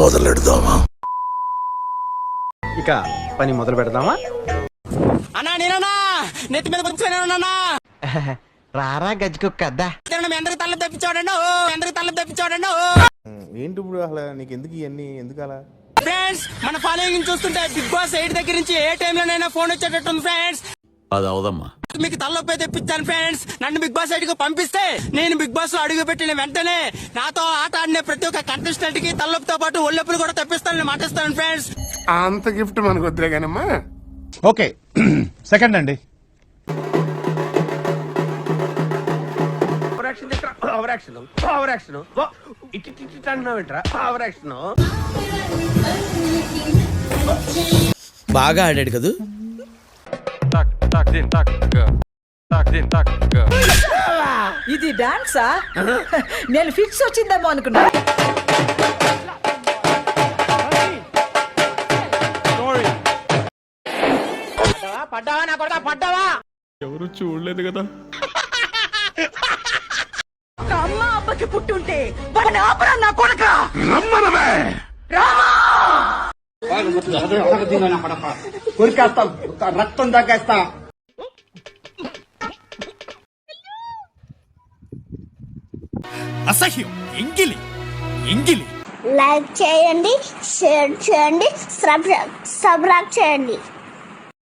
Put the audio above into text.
మొదలెడదామా? ఇక పని మొదలు పెడదామా? అన్నా నేనన్నా నెత్తి మీద కూర్చొని రారా గజ్జుకుక్కద్దా. ఎందరికి తల్ల తెప్పించాడండి, ఎందరికి తల్ల తెప్పించాడండి. ఏంటి ఇప్పుడు అసలు నీకు ఎందుకు ఇవన్నీ ఎందుకు అలా? ఫ్రెండ్స్ మన ఫాలోయింగ్ చూస్తుంటే బిగ్ బాస్ 8 దగ్గర నుంచి ఏ టైంలోనైనా ఫోన్ వచ్చేటట్టుంది ఫ్రెండ్స్. అది అవదమ్మా. మీకు తల్లొప్పే తెప్పించాను ఫ్రెండ్స్. నన్ను బిగ్ బాస్ 8 కు పంపిస్తే నేను బిగ్ బాస్ లో అడుగు పెట్టిన వెంటనే నాతో ఆట ఆడిన ప్రతి ఒక్క కంటెస్టెంట్ కి తల్లొప్పితో పాటు ఒళ్ళొప్పులు కూడా తెప్పిస్తానని మాటిస్తాను ఫ్రెండ్స్. అంత గిఫ్ట్ మనకు వద్దులే కానమ్మా. ఓకే సెకండ్ అండి. బాగా ఆడాడు కదా. ఇది డాన్సా? నేను ఫిక్స్ వచ్చిందేమో అనుకున్నా. పడ్డావా నా కొడుకా, పడ్డావా? ఎవరు చూడలేదు కదా. అమ్మ అబ్బకి పుట్టుంటే వాడిని ఆపరా నా కొడుక. రక్తం తగ్గేస్తా. అసహ్యం, ఎంగిలి ఎంగిలి. లైక్ చేయండి, షేర్ చేయండి, సబ్స్క్రైబ్ చేయండి.